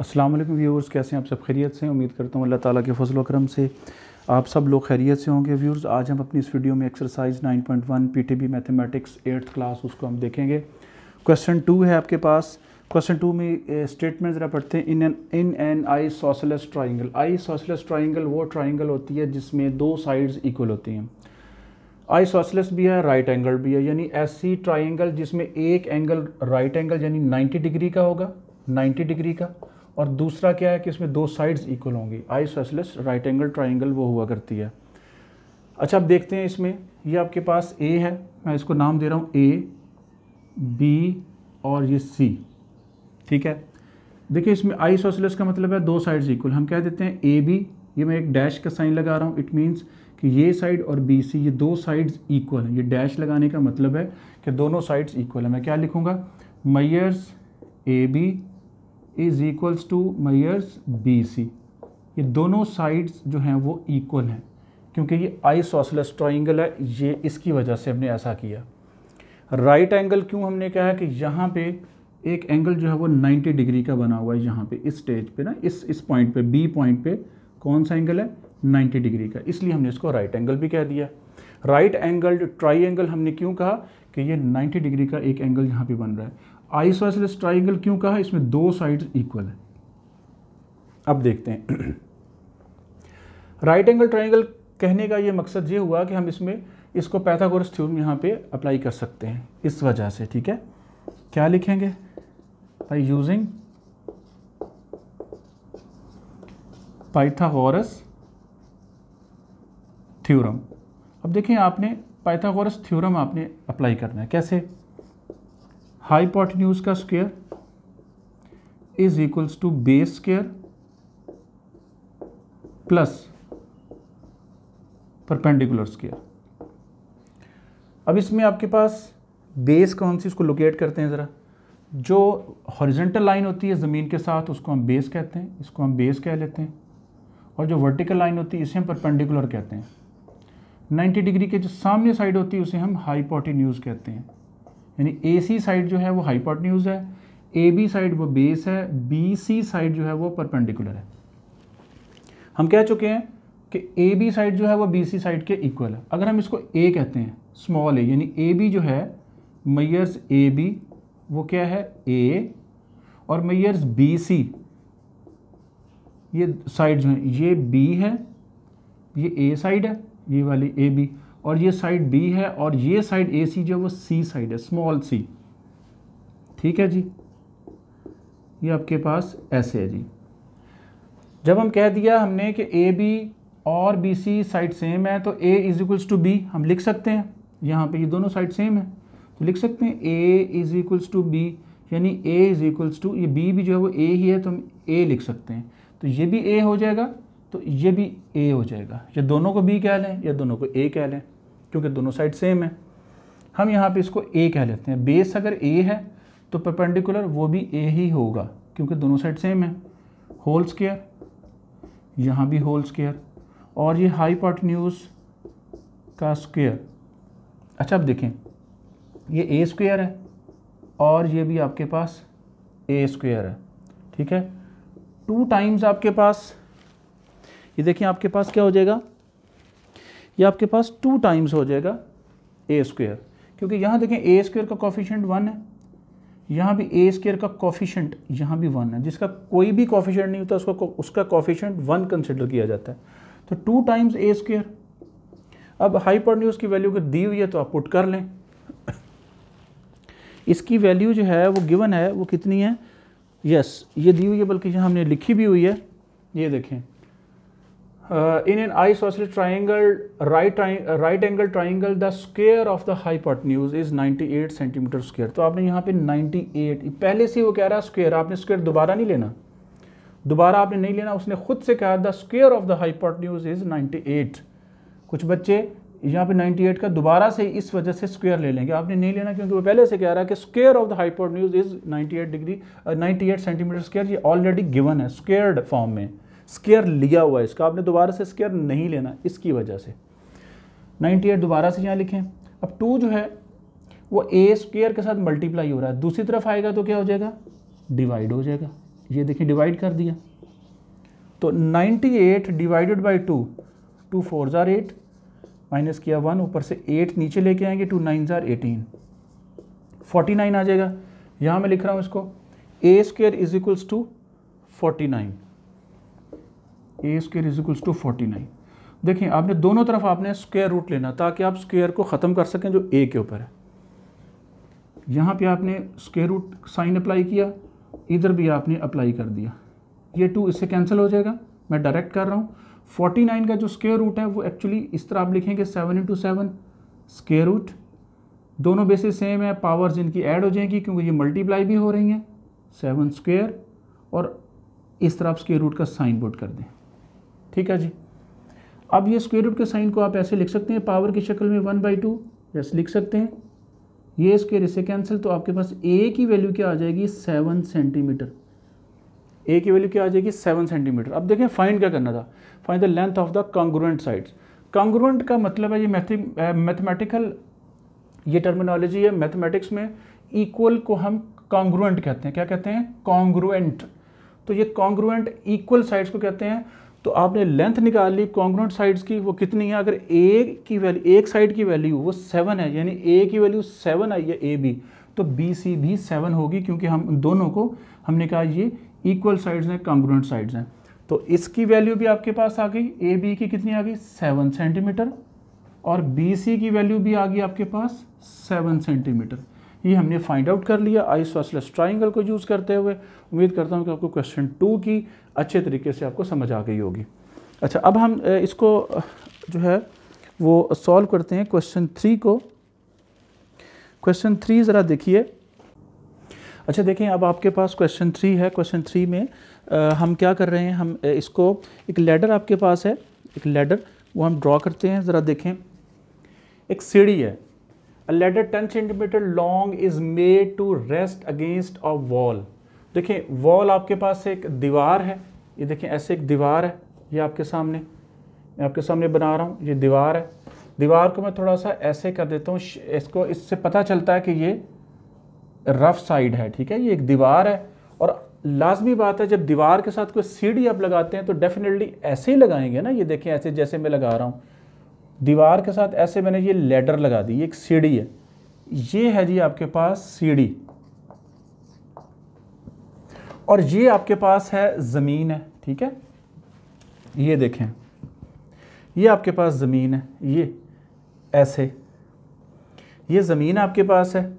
अस्सलाम वालेकुम व्यूअर्स, कैसे हैं आप सब? खैरियत से? उम्मीद करता हूँ अल्लाह ताला के फजल व करम से आप सब लोग खैरियत से होंगे। व्यूअर्स, आज हम अपनी इस वीडियो में exercise 9.1 PTB mathematics 8th class उसको हम देखेंगे। क्वेश्चन 2 है आपके पास। क्वेश्चन 2 में स्टेटमेंट ज़रा पढ़ते हैं। In an isosceles triangle. Isosceles triangle वो ट्राइंगल होती है जिसमें दो साइड्स इक्वल होती हैं। आइसोसेलेस भी है, राइट एंगल भी है, यानी ऐसी ट्राइंगल जिसमें एक एंगल राइट एंगल यानी 90 डिग्री का होगा, 90 डिग्री का, और दूसरा क्या है कि इसमें दो साइड्स इक्वल होंगी। आइसोसेलेस राइट एंगल ट्राइंगल वो हुआ करती है। अच्छा, अब देखते हैं इसमें। ये आपके पास ए है, मैं इसको नाम दे रहा हूँ ए, बी और ये सी। ठीक है, देखिए इसमें आइसोसेलेस का मतलब है दो साइड्स इक्वल। हम कह देते हैं ए बी, ये मैं एक डैश का साइन लगा रहा हूँ। इट मीन्स कि ये साइड और बी सी ये दो साइड्स इक्वल हैं। ये डैश लगाने का मतलब है कि दोनों साइड्स इक्वल है। मैं क्या लिखूँगा? Measures A B is equals to measures B C. ये दोनों साइड्स जो हैं वो इक्वल हैं क्योंकि ये आइसोसेलेस ट्राइंगल है। ये इसकी वजह से हमने ऐसा किया। राइट एंगल क्यों हमने कहा है कि यहाँ पे एक एंगल जो है वो 90 डिग्री का बना हुआ है। यहाँ पे इस स्टेज पे ना, इस पॉइंट पे, बी पॉइंट पे कौन सा एंगल है? 90 डिग्री का, इसलिए हमने इसको राइट एंगल भी कह दिया। राइट एंगल ट्राइंगल हमने क्यों कहा कि ये 90 डिग्री का एक एंगल यहाँ पे बन रहा है। आइसोसेलेस ट्राइंगल क्यों कहा? इसमें दो साइड्स इक्वल है। अब देखते हैं। राइट एंगल ट्राइंगल कहने का ये मकसद ये हुआ कि हम इसमें इसको पाइथागोरस थ्योरम यहाँ पे अप्लाई कर सकते हैं इस वजह से। ठीक है, क्या लिखेंगे? By using Pythagoras theorem. अब देखिए, आपने पाइथागोरस थ्योरम आपने अप्लाई करना है। कैसे? हाइपोटेन्यूज का square is equals to base square plus perpendicular square. अब इसमें आपके पास बेस कौन सी, इसको लोकेट करते हैं ज़रा। जो हॉरिजॉन्टल लाइन होती है ज़मीन के साथ उसको हम बेस कहते हैं, इसको हम बेस कह लेते हैं। और जो वर्टिकल लाइन होती है इसे हम परपेंडिकुलर कहते हैं। 90 डिग्री के जो सामने साइड होती है उसे हम हाइपोटेन्यूज कहते हैं। यानी ए सी साइड जो है वो हाइपोटेन्यूज है, ए बी साइड वो बेस है, बी सी साइड जो है वो परपेंडिकुलर है। हम कह चुके हैं कि ए बी साइड जो है वो बी सी साइड के इक्वल है। अगर हम इसको ए कहते हैं, स्मॉल ए, यानी ए बी जो है मेजर्स ए बी वो क्या है? ए, और मेजर्स बी सी ये साइड जो है ये बी है, ये ए साइड है, ये वाली ए बी, और ये साइड बी है, और ये साइड ए सी जो है वो सी साइड है, स्मॉल सी। ठीक है जी, ये आपके पास ऐसे है जी। जब हम कह दिया हमने कि ए बी और बी सी साइड सेम है तो ए इज इक्वल्स टू बी हम लिख सकते हैं। यहाँ पे ये दोनों साइड सेम है तो लिख सकते हैं ए इज इक्वल्स टू बी, यानी ए इज इक्वल्स टू, ये बी भी जो है वो ए ही है तो हम ए लिख सकते हैं। तो ये भी ए हो जाएगा तो ये भी ए हो जाएगा। या दोनों को बी कह लें या दोनों को ए कह लें क्योंकि दोनों साइड सेम है। हम यहाँ पे इसको ए कह लेते हैं। बेस अगर ए है तो परपेंडिकुलर वो भी ए ही होगा क्योंकि दोनों साइड सेम है। होल स्क्वायर, यहाँ भी होल स्क्वायर, और ये हाइपोटेन्यूज का स्क्वायर। अच्छा, अब देखें, ये ए स्क्वायर है और ये भी आपके पास ए स्क्वायर है। ठीक है, 2 टाइम्स आपके पास, ये देखिए आपके पास क्या हो जाएगा? ये आपके पास 2 टाइम्स हो जाएगा ए स्क्वायर, क्योंकि यहाँ देखें ए स्क्वायर का कोफिशिएंट 1 है, यहाँ भी ए स्क्वायर का कोफिशिएंट यहाँ भी 1 है। जिसका कोई भी कोफिशिएंट नहीं होता उसका कोफिशिएंट 1 कंसिडर किया जाता है। तो 2 टाइम्स ए स्क्वायर। अब हाइपोटेन्यूज की वैल्यू अगर दी हुई है तो आप पुट कर लें। इसकी वैल्यू जो है वो गिवन है, वो कितनी है? यस, ये दी हुई है, बल्कि यहाँ हमने लिखी भी हुई है। ये देखें, in an isosceles triangle right angle triangle the square of the hypotenuse is 98 centimetre square. तो आपने यहाँ पे 98, पहले से वो कह रहा है स्क्वायर, आपने स्क्वायर दोबारा नहीं लेना, दोबारा आपने नहीं लेना। उसने खुद से कहा the square of the hypotenuse is 98। कुछ बच्चे यहाँ पे 98 का दोबारा से इस वजह से स्क्वायर ले लेंगे, आपने नहीं लेना क्योंकि वो पहले से कह रहा है कि square of the hypotenuse is 98 centimetre square. ये ऑलरेडी गिवन है स्क्वायर्ड फॉर्म में, स्क्वायर लिया हुआ है इसका, आपने दोबारा से स्क्वायर नहीं लेना, इसकी वजह से 98 दोबारा से यहाँ लिखें। अब 2 जो है वो ए स्क्वायर के साथ मल्टीप्लाई हो रहा है, दूसरी तरफ आएगा तो क्या हो जाएगा? डिवाइड हो जाएगा। ये देखिए डिवाइड कर दिया, तो 98 डिवाइडेड बाई 2, 2 4 ज़ार 8, माइनस किया 1, ऊपर से 8 नीचे लेके आएंगे, 2 9 ज़ार 18, 49 आ जाएगा। यहाँ मैं लिख रहा हूँ इसको A square is equals to 49, A square is equals to 49। देखिए आपने दोनों तरफ आपने स्क्वायर रूट लेना ताकि आप स्क्वायर को ख़त्म कर सकें जो ए के ऊपर है। यहाँ पे आपने स्क्वायर रूट साइन अप्लाई किया, इधर भी आपने अप्लाई कर दिया, ये 2 इससे कैंसिल हो जाएगा, मैं डायरेक्ट कर रहा हूँ। 49 का जो स्क्वायर रूट है वो एक्चुअली इस तरह आप लिखेंगे 7 इंटू 7 स्क्वायर रूट, दोनों बेसिस सेम है, पावर्स इनकी ऐड हो जाएंगी क्योंकि ये मल्टीप्लाई भी हो रही हैं, 7 स्क्वायर, और इस तरह आप स्क्वायर रूट का साइन पुट कर दें। ठीक है जी। अब ये स्क्वायर रूट के साइन को आप ऐसे लिख सकते हैं पावर की शक्ल में 1/2, जैसे लिख सकते हैं, ये स्क्वायर इससे कैंसिल, तो आपके पास ए की वैल्यू क्या आ जाएगी 7 सेंटीमीटर, ए की वैल्यू क्या आ जाएगी 7 सेंटीमीटर। अब देखें फाइंड क्या करना था, find the length of the congruent sides. Congruent का मतलब है ये मैथमेटिकल ये टर्मिनोलॉजी है मैथमेटिक्स में, इक्वल को हम कॉन्ग्रुएंट कहते हैं। क्या कहते हैं? कॉन्ग्रुएंट। तो ये कॉन्ग्रुएंट इक्वल साइड्स को कहते हैं। तो आपने लेंथ निकाल ली कॉन्ग्रुएंट साइड्स की, वो कितनी है? अगर ए की वैल्यू, एक साइड की वैल्यू वो 7 है, यानी ए की वैल्यू 7 आई है ए बी, तो बी सी भी 7 होगी, क्योंकि हम दोनों को हमने कहा ये इक्वल साइड्स हैं, कॉन्ग्रुएंट साइड्स हैं। तो इसकी वैल्यू भी आपके पास आ गई, ए बी की कितनी आ गई 7 सेंटीमीटर, और बी सी की वैल्यू भी आ गई आपके पास 7 सेंटीमीटर। ये हमने फाइंड आउट कर लिया आइसोसेलेस ट्राइंगल को यूज़ करते हुए। उम्मीद करता हूँ कि आपको क्वेश्चन 2 की अच्छे तरीके से आपको समझ आ गई होगी। अच्छा, अब हम इसको जो है वो सॉल्व करते हैं क्वेश्चन 3 को। क्वेश्चन 3 ज़रा देखिए। अच्छा देखें, अब आपके पास क्वेश्चन 3 है। क्वेश्चन 3 में हम क्या कर रहे हैं, हम इसको एक लैडर आपके पास है, एक लैडर वो हम ड्रॉ करते हैं। ज़रा देखें, एक सीढ़ी है। A ladder 10 centimetre long is made to rest against a wall. देखें वॉल आपके पास एक दीवार है, ये देखें ऐसे एक दीवार है, ये आपके सामने, मैं आपके सामने बना रहा हूँ, ये दीवार है। दीवार को मैं थोड़ा सा ऐसे कर देता हूँ, इसको, इससे पता चलता है कि ये रफ साइड है। ठीक है, ये एक दीवार है, और लाजमी बात है जब दीवार के साथ कोई सीढ़ी आप लगाते हैं तो डेफिनेटली ऐसे ही लगाएंगे ना। ये देखें ऐसे जैसे मैं लगा रहा हूँ, दीवार के साथ ऐसे मैंने ये लैडर लगा दी, ये एक सीढ़ी है। ये है जी आपके पास सीढ़ी, और ये आपके पास है ज़मीन है। ठीक है, ये देखें ये आपके पास ज़मीन है, ये ऐसे, ये ज़मीन आपके पास है,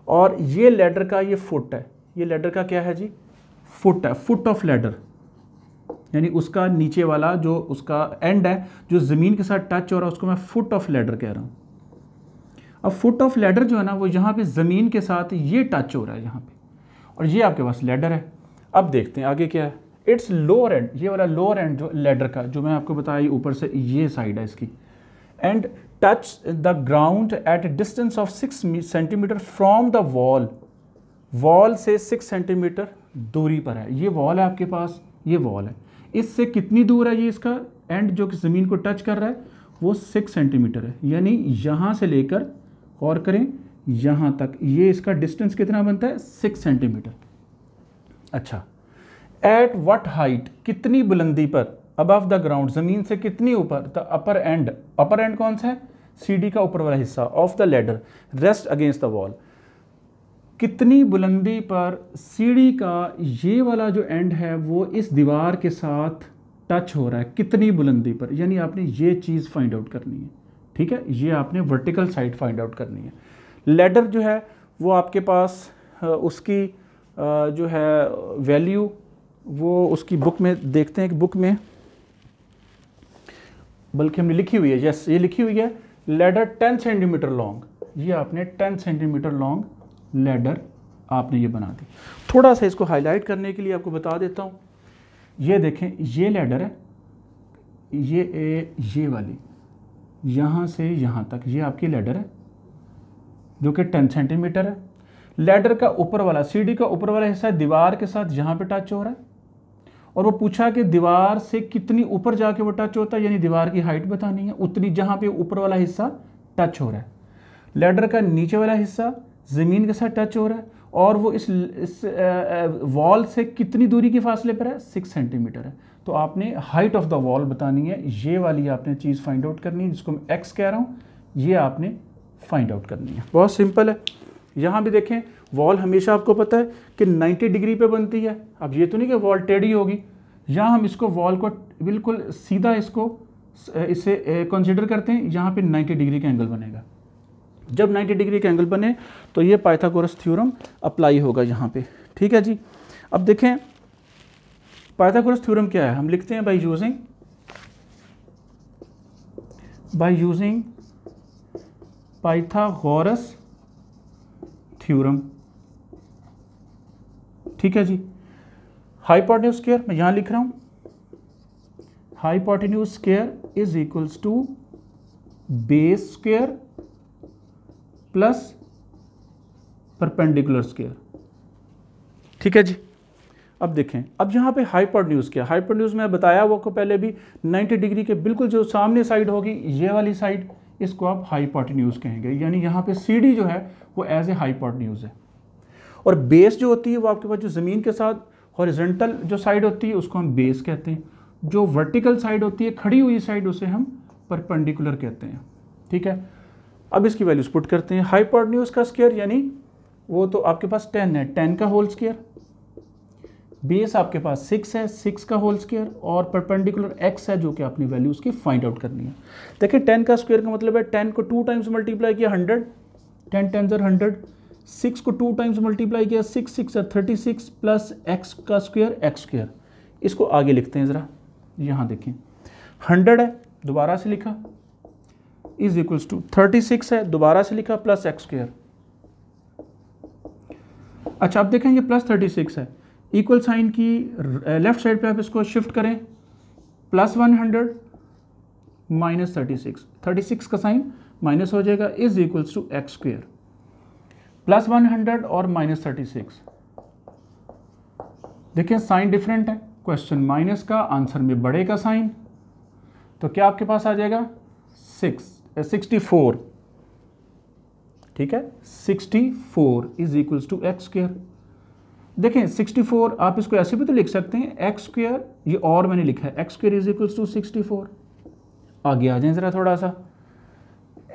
और ये लैडर का ये फुट है। ये लैडर का क्या है जी? फुट है, फुट ऑफ लैडर, यानी उसका नीचे वाला जो उसका एंड है जो ज़मीन के साथ टच हो रहा है उसको मैं फुट ऑफ लैडर कह रहा हूँ। अब फुट ऑफ लैडर जो है ना वो यहाँ पे ज़मीन के साथ ये टच हो रहा है यहाँ पे, और ये आपके पास लैडर है। अब देखते हैं आगे क्या है। इट्स लोअर एंड, ये वाला लोअर एंड जो लैडर का जो मैं आपको बताया ऊपर से ये साइड है इसकी, and touch the ground eight A distance of 6 centimetre from the wall. Wall से 6 सेंटीमीटर दूरी पर है। ये वॉल है आपके पास, ये वॉल है, इससे कितनी दूर है? ये इसका एंड जो कि ज़मीन को टच कर रहा है वो 6 सेंटीमीटर है, यानी यहाँ से लेकर, और करें यहाँ तक, ये इसका डिस्टेंस कितना बनता है 6 सेंटीमीटर। अच्छा, एट व्हाट हाइट, कितनी बुलंदी पर, अबव द ग्राउंड, ज़मीन से कितनी ऊपर, the upper and, upper and कौन सा है? सीढ़ी का ऊपर वाला हिस्सा, of the ladder rest against the wall. कितनी बुलंदी पर सीढ़ी का ये वाला जो एंड है वो इस दीवार के साथ टच हो रहा है, कितनी बुलंदी पर, यानी आपने ये चीज़ फाइंड आउट करनी है। ठीक है, ये आपने वर्टिकल साइड फाइंड आउट करनी है। लैडर जो है वो आपके पास उसकी जो है वैल्यू वो उसकी बुक में देखते हैं कि बुक में बल्कि हमने लिखी हुई है, यस ये लिखी हुई है, लैडर 10 सेंटीमीटर लॉन्ग। ये आपने 10 सेंटीमीटर लॉन्ग लैडर आपने ये बना दी। थोड़ा सा इसको हाईलाइट करने के लिए आपको बता देता हूँ, ये देखें ये लैडर है, ये वाली यहाँ से यहाँ तक ये आपकी लैडर है जो कि 10 सेंटीमीटर है। लैडर का ऊपर वाला, सीढ़ी का ऊपर वाला हिस्सा दीवार के साथ यहाँ पे टच हो रहा है, और वो पूछा कि दीवार से कितनी ऊपर जाके वो टच होता है, यानी दीवार की हाइट बतानी है, उतनी जहाँ पे ऊपर वाला हिस्सा टच हो रहा है। लैडर का नीचे वाला हिस्सा ज़मीन के साथ टच हो रहा है, और वो इस वॉल से कितनी दूरी के फासले पर है, 6 सेंटीमीटर है। तो आपने हाइट ऑफ द वॉल बतानी है, ये वाली आपने चीज़ फाइंड आउट करनी है, जिसको मैं एक्स कह रहा हूँ, ये आपने फाइंड आउट करनी है। बहुत सिंपल है। यहाँ भी देखें, वॉल हमेशा आपको पता है कि 90 डिग्री पे बनती है। अब ये तो नहीं कि वॉल टेढ़ी होगी, यहाँ हम इसको वॉल को बिल्कुल सीधा इसे कंसिडर करते हैं, यहाँ पे 90 डिग्री का एंगल बनेगा। जब 90 डिग्री का एंगल बने तो ये पाइथागोरस थ्योरम अप्लाई होगा यहाँ पे, ठीक है जी। अब देखें पाइथागोरस थ्योरम क्या है, हम लिखते हैं बाय यूजिंग पाइथागोरस थ्योरम, ठीक है जी। हाइपोटेन्यूज स्क्वायर मैं यहाँ लिख रहा हूँ, hypotenuse square is equals to base square plus perpendicular square, ठीक है जी। अब देखें, अब यहाँ पे हाइपोटेन्यूज क्या, हाइपोटेन्यूज में बताया वो को पहले भी 90 डिग्री के बिल्कुल जो सामने साइड होगी ये वाली साइड, इसको आप हाइपोटेन्यूज कहेंगे, यानी यहाँ पे CD जो है वो एज ए हाइपोटेन्यूज है। और बेस जो होती है वो आपके पास जो ज़मीन के साथ हॉरिजॉन्टल जो साइड होती है उसको हम बेस कहते हैं, जो वर्टिकल साइड होती है खड़ी हुई साइड उसे हम परपेंडिकुलर कहते हैं, ठीक है। अब इसकी वैल्यूज पुट करते हैं। हाइपोटेन्यूज का स्क्वायर यानी वो तो आपके पास 10 है, 10 का होल स्क्वायर, बेस आपके पास 6 है, 6 का होल स्क्वायर, और परपेंडिकुलर x है जो कि अपनी वैल्यू उसकी फाइंड आउट करनी है। देखिए 10 का स्क्वायर का मतलब है 10 को 2 टाइम्स मल्टीप्लाई किया 100, 10 10 100, 6 को 2 टाइम्स मल्टीप्लाई किया 6 6 36 प्लस x का स्क्वायर x स्क्वायर। इसको आगे लिखते हैं ज़रा, यहाँ देखें 100 है दोबारा से लिखा इज इक्वल्स टू 36 है दोबारा से लिखा प्लस x स्क्वायर। अच्छा अब देखें ये प्लस 36 है, इक्वल साइन की लेफ्ट साइड पे आप इसको शिफ्ट करें, प्लस 100 माइनस 36 का साइन माइनस हो जाएगा, is equals to x square, plus 100 और माइनस 36। देखिए साइन डिफरेंट है, क्वेश्चन माइनस का, आंसर में बड़े का साइन, तो क्या आपके पास आ जाएगा 64, ठीक है 64 is equals to x square. देखें 64 आप इसको ऐसे भी तो लिख सकते हैं एक्स स्क्वायर, ये और मैंने लिखा है x square is equals to 64। आगे आ जाएं ज़रा थोड़ा सा,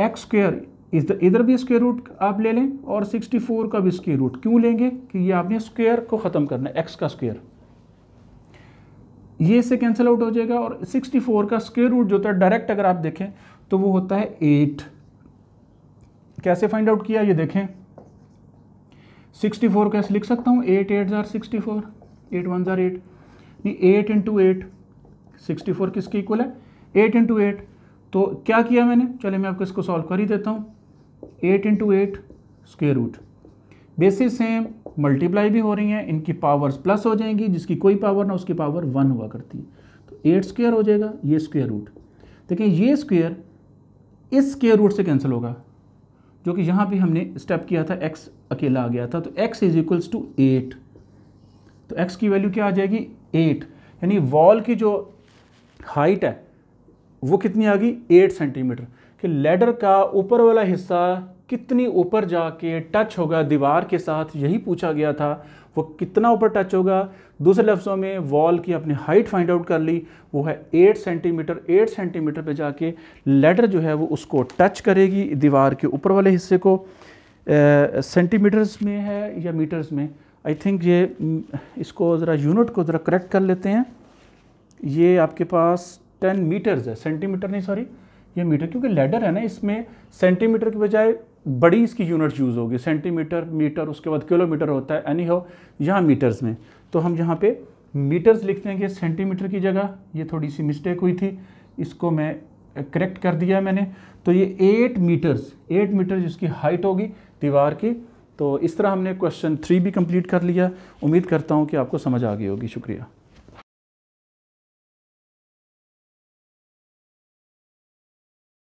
एक्स स्क्वायर इधर भी स्क्वायर रूट आप ले लें और 64 का भी स्क्वायर रूट क्यों लेंगे कि ये आपने स्क्वायर को ख़त्म करना है, एक्स का स्क्वायर, ये इससे कैंसिल आउट हो जाएगा, और 64 का स्क्वायर रूट जो होता है डायरेक्ट अगर आप देखें तो वो होता है 8। कैसे फाइंड आउट किया ये देखें, 64 कैसे लिख सकता हूँ, 8 8 जार 64, 8 1 जार 8, नहीं 8 इंटू 8, 64 किसके इक्वल है 8 इंटू 8। तो क्या किया मैंने, चले मैं आपको इसको सॉल्व कर ही देता हूँ, 8 into 8 square root, basis same multiply भी हो रही हैं, इनकी पावर्स प्लस हो जाएंगी, जिसकी कोई पावर ना उसकी पावर 1 हुआ करती है, तो 8 स्क्वायर हो जाएगा, ये स्क्वायर रूट। देखिए ये स्क्वायर इस स्क्वायर रूट से कैंसिल होगा, जो कि यहाँ भी हमने स्टेप किया था, x अकेला आ गया था, तो x इज इक्वल्स टू 8, तो x की वैल्यू क्या आ जाएगी 8, यानी वॉल की जो हाइट है वो कितनी आ गई 8 सेंटीमीटर। कि लेडर का ऊपर वाला हिस्सा कितनी ऊपर जाके टच होगा दीवार के साथ, यही पूछा गया था, वो कितना ऊपर टच होगा। दूसरे लफ्ज़ों में वॉल की अपनी हाइट फाइंड आउट कर ली, वो है 8 सेंटीमीटर। 8 सेंटीमीटर पे जाके लेडर जो है वो उसको टच करेगी, दीवार के ऊपर वाले हिस्से को। सेंटीमीटर्स में है या मीटर्स में, आई थिंक ये इसको ज़रा यूनिट को ज़रा करेक्ट कर लेते हैं, ये आपके पास 10 मीटर्स है, सेंटीमीटर नहीं सॉरी ये मीटर, क्योंकि लेडर है ना इसमें सेंटीमीटर की बजाय बड़ी इसकी यूनिट यूज़ होगी, सेंटीमीटर मीटर उसके बाद किलोमीटर होता है, एनी हो यहाँ मीटर्स में, तो हम यहाँ पे मीटर्स लिखते हैं कि सेंटीमीटर की जगह, ये थोड़ी सी मिस्टेक हुई थी, इसको मैं करेक्ट कर दिया मैंने। तो ये 8 मीटर जिसकी हाइट होगी दीवार की। तो इस तरह हमने क्वेश्चन 3 भी कंप्लीट कर लिया। उम्मीद करता हूँ कि आपको समझ आ गई होगी। शुक्रिया।